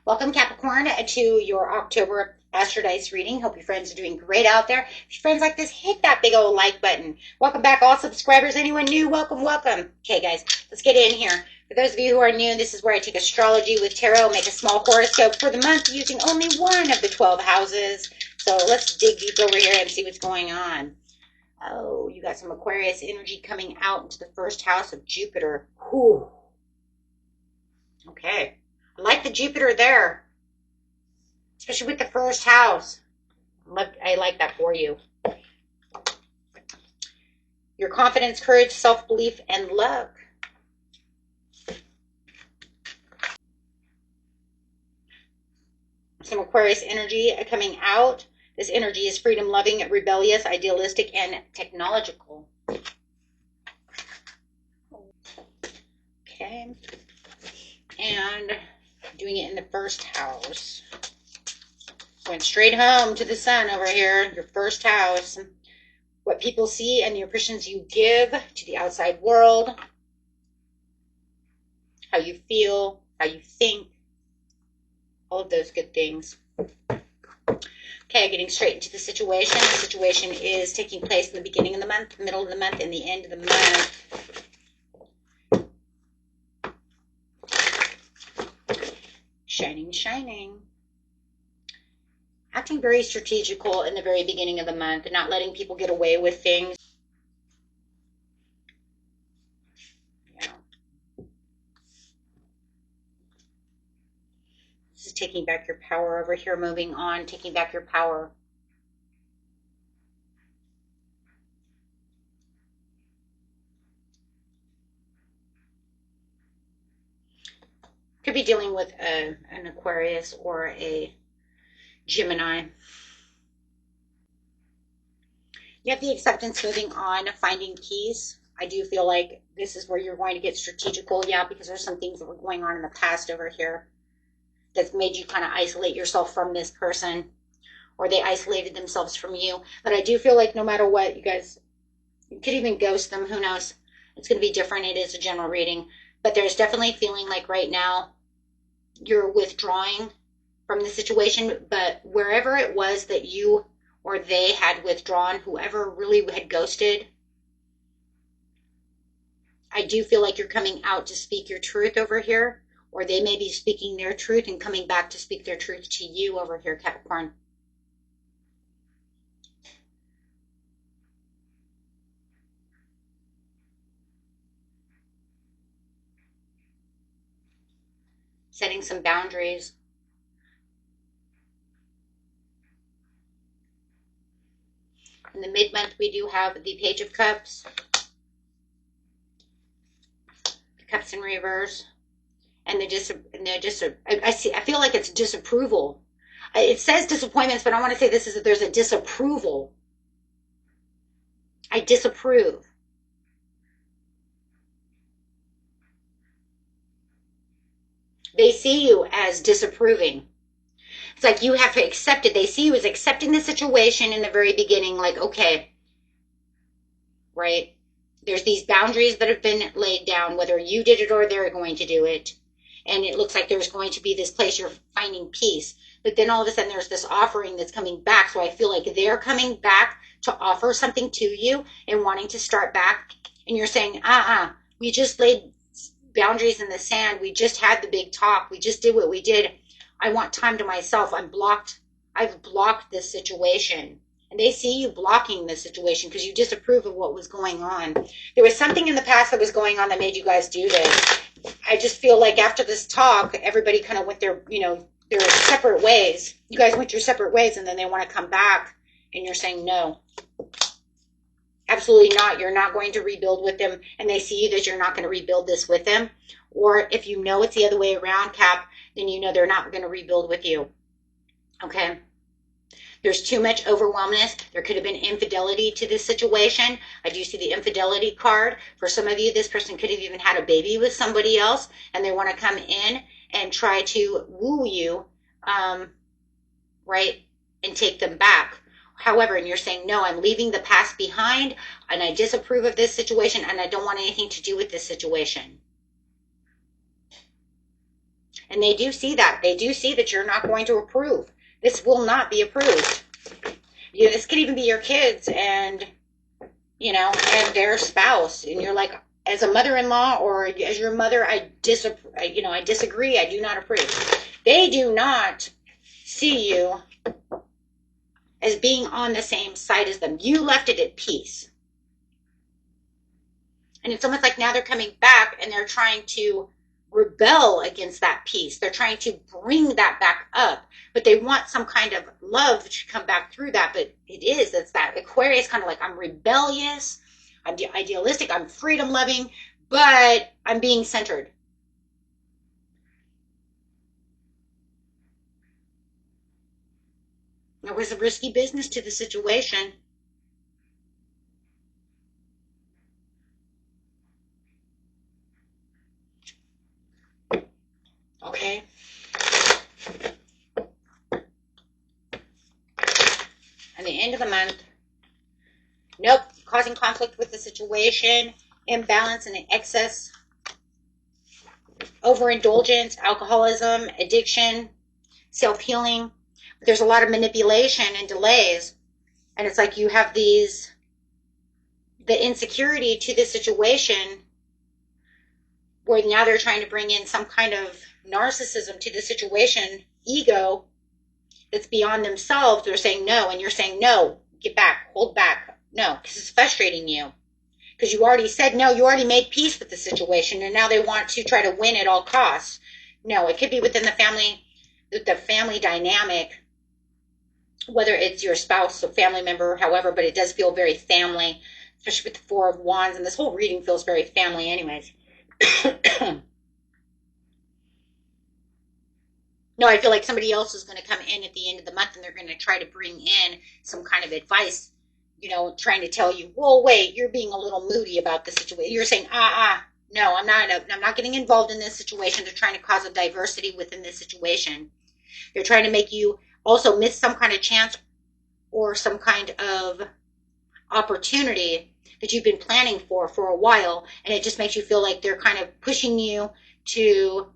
Welcome, Capricorn, to your October Astro Dice reading. Hope your friends are doing great out there. If your friends like this, hit that big old like button. Welcome back, all subscribers. Anyone new, welcome, welcome. Okay, guys, let's get in here. For those of you who are new, this is where I take astrology with tarot, make a small horoscope for the month using only one of the 12 houses. So let's dig deep over here and see what's going on. Oh, you got some Aquarius energy coming out into the first house of Jupiter. Whew. Okay. I like the Jupiter there, especially with the first house. I like that for you. Your confidence, courage, self-belief, and luck. Some Aquarius energy coming out. This energy is freedom-loving, rebellious, idealistic, and technological. Okay. And doing it in the first house. Going straight home to the sun over here, your first house. What people see and the impressions you give to the outside world. How you feel, how you think. All of those good things. Okay, getting straight into the situation. The situation is taking place in the beginning of the month, middle of the month, and the end of the month. Shining, shining. Acting very strategical in the very beginning of the month and not letting people get away with things. Yeah. This is taking back your power over here, moving on, taking back your power. Could be dealing with an Aquarius or a Gemini. You have the acceptance, moving on, finding peace. I do feel like this is where you're going to get strategical, yeah, because there's some things that were going on in the past over here that's made you kind of isolate yourself from this person, or they isolated themselves from you. But I do feel like no matter what, you guys, you could even ghost them, who knows? It's going to be different. It is a general reading. But there's definitely feeling like right now you're withdrawing from the situation, but wherever it was that you or they had withdrawn, whoever really had ghosted, I do feel like you're coming out to speak your truth over here, or they may be speaking their truth and coming back to speak their truth to you over here, Capricorn. Setting some boundaries. In the mid-month, we do have the Page of Cups, the Cups in reverse, and I feel like it's disapproval. It says disappointments, but I want to say there's a disapproval. I disapprove. They see you as disapproving. It's like you have to accept it. They see you as accepting the situation in the very beginning, like, okay, right? There's these boundaries that have been laid down, whether you did it or they're going to do it. And it looks like there's going to be this place you're finding peace. But then all of a sudden there's this offering that's coming back. So I feel like they're coming back to offer something to you and wanting to start back. And you're saying, we just laid boundaries in the sand. We just had the big talk. We just did what we did. I want time to myself. I've blocked this situation. And they see you blocking this situation because you disapprove of what was going on. There was something in the past that was going on that made you guys do this. I just feel like after this talk, everybody kind of went their separate ways. You guys went your separate ways, and then they want to come back, and you're saying no. Absolutely not. You're not going to rebuild with them, and they see that you're not going to rebuild this with them. Or if you know it's the other way around, Cap, then you know they're not going to rebuild with you. Okay? There's too much overwhelmness. There could have been infidelity to this situation. I do see the infidelity card. For some of you, this person could have even had a baby with somebody else, and they want to come in and try to woo you, right, and take them back. However, and you're saying, no, I'm leaving the past behind, and I disapprove of this situation, and I don't want anything to do with this situation. And they do see that. They do see that you're not going to approve. This will not be approved. This could even be your kids and, and their spouse. And you're like, as a mother-in-law or as your mother, I disagree. I do not approve. They do not see you as being on the same side as them. You left it at peace. And it's almost like now they're coming back and they're trying to rebel against that peace. They're trying to bring that back up, but they want some kind of love to come back through that. But it's that Aquarius kind of like, I'm rebellious, I'm idealistic, I'm freedom loving, but I'm being centered. There was a risky business to the situation. Okay. And the end of the month. Nope. Causing conflict with the situation. Imbalance and excess. Overindulgence. Alcoholism. Addiction. Self-healing. There's a lot of manipulation and delays. And it's like you have the insecurity to the situation where now they're trying to bring in some kind of narcissism to the situation, ego that's beyond themselves. They're saying no, and you're saying no, get back, hold back, no, because it's frustrating you. Because you already said no, you already made peace with the situation, and now they want to try to win at all costs. No, it could be within the family dynamic, whether it's your spouse or family member, however, but it does feel very family, especially with the Four of Wands, and this whole reading feels very family anyways. No, I feel like somebody else is going to come in at the end of the month and they're going to try to bring in some kind of advice, trying to tell you, well, wait, you're being a little moody about the situation. You're saying, no, I'm not getting involved in this situation. They're trying to cause a diversity within this situation. They're trying to make you also miss some kind of chance or some kind of opportunity that you've been planning for a while. And it just makes you feel like they're kind of pushing you to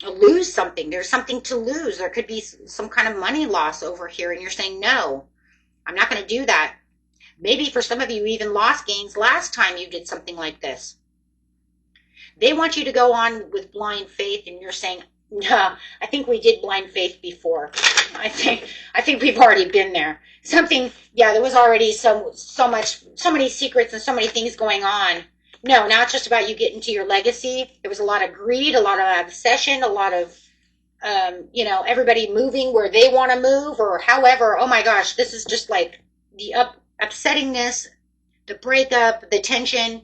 lose something. There's something to lose. There could be some kind of money loss over here. And you're saying, no, I'm not going to do that. Maybe for some of you even lost gains last time you did something like this. They want you to go on with blind faith. And you're saying, no, I think we did blind faith before. I think we've already been there. There was already so many secrets and so many things going on. No, now it's just about you getting to your legacy. There was a lot of greed, a lot of obsession, a lot of, everybody moving where they want to move or however. Oh my gosh, this is just like the upsettingness, the breakup, the tension.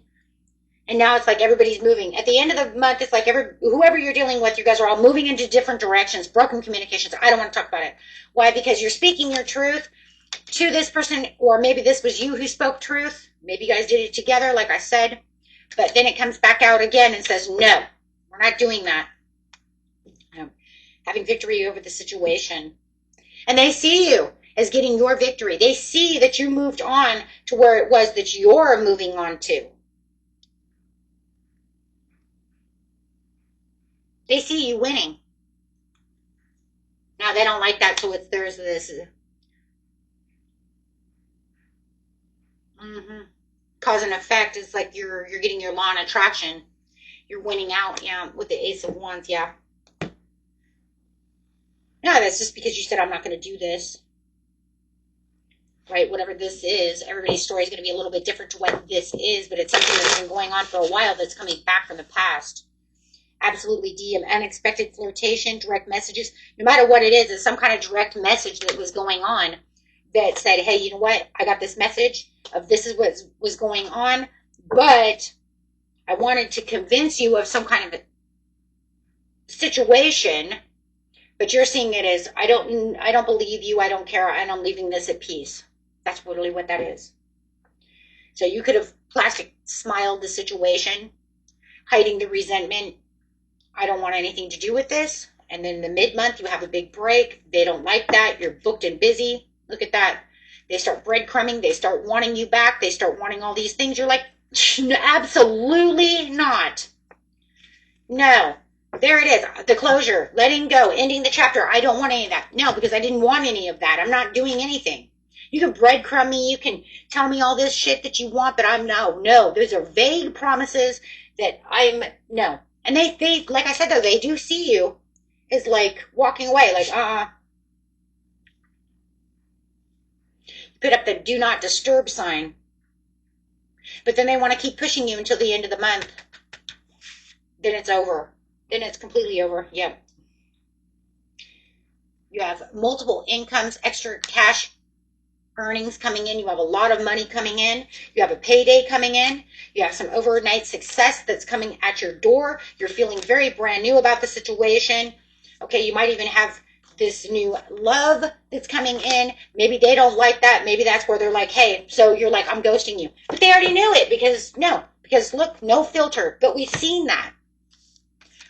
And now it's like everybody's moving. At the end of the month, it's like whoever you're dealing with, you guys are all moving into different directions, broken communications. I don't want to talk about it. Why? Because you're speaking your truth to this person, or maybe this was you who spoke truth. Maybe you guys did it together, like I said. But then it comes back out again and says, no, we're not doing that. Having victory over the situation. And they see you as getting your victory. They see that you moved on to where it was that you're moving on to. They see you winning. Now they don't like that, so there's this cause and effect. It's like you're getting your law of attraction. You're winning out, with the Ace of Wands, yeah. No, that's just because you said I'm not going to do this. Right, whatever this is, everybody's story is going to be a little bit different to what this is, but it's something that's been going on for a while that's coming back from the past. Absolutely DM, unexpected flirtation, direct messages. No matter what it is, it's some kind of direct message that was going on that said, hey, you know what? I got this message of this is what was going on, but I wanted to convince you of some kind of a situation, but you're seeing it as, I don't believe you, I don't care, and I'm leaving this at peace. That's really what that is. So you could have plastic smiled the situation, hiding the resentment. I don't want anything to do with this. And then in the mid-month, you have a big break. They don't like that. You're booked and busy. Look at that. They start breadcrumbing. They start wanting you back. They start wanting all these things. You're like, absolutely not. No. There it is. The closure. Letting go. Ending the chapter. I don't want any of that. No, because I didn't want any of that. I'm not doing anything. You can breadcrumb me. You can tell me all this shit that you want, but I'm no. Those are vague promises that no. And they, like I said though, they do see you as like walking away, like, put up the do not disturb sign. But then they want to keep pushing you until the end of the month. Then it's over. Then it's completely over. Yep. You have multiple incomes, extra cash earnings coming in. You have a lot of money coming in. You have a payday coming in. You have some overnight success that's coming at your door. You're feeling very brand new about the situation. Okay, you might even have this new love that's coming in. Maybe they don't like that. Maybe that's where they're like, hey, so you're like, I'm ghosting you. But they already knew it because look, no filter. But we've seen that.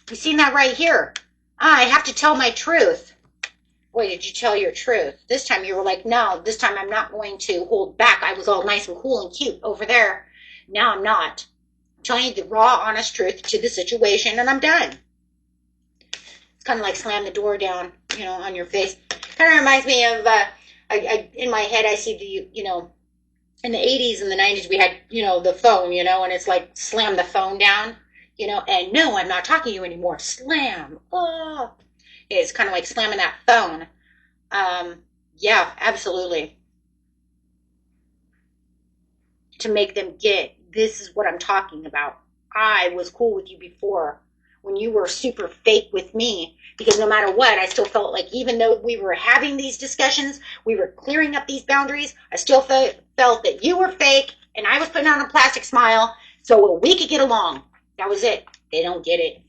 We've seen that right here. I have to tell my truth. Boy, did you tell your truth. This time you were like, no, this time I'm not going to hold back. I was all nice and cool and cute over there. Now I'm not. I'm telling you the raw, honest truth to the situation, and I'm done. It's kind of like slam the door down, on your face. Kind of reminds me of, in my head, I see in the 80s and the 90s, we had, the phone, and it's like slam the phone down. And no, I'm not talking to you anymore. Slam. Oh, it's kind of like slamming that phone. Yeah, absolutely. To make them get, this is what I'm talking about. I was cool with you before when you were super fake with me, because no matter what, I still felt like even though we were having these discussions, we were clearing up these boundaries, I still felt that you were fake and I was putting on a plastic smile so we could get along. That was it. They don't get it.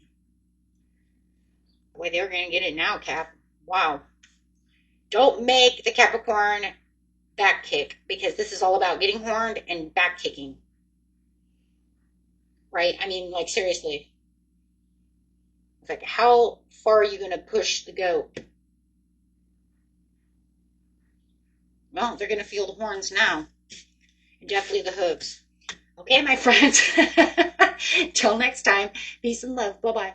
Boy, they're going to get it now, Cap. Wow. Don't make the Capricorn back kick, because this is all about getting horned and back kicking. Right? I mean, like, seriously. It's like, how far are you going to push the goat? Well, they're going to feel the horns now. And definitely the hooves. Okay, my friends. Till next time. Peace and love. Bye-bye.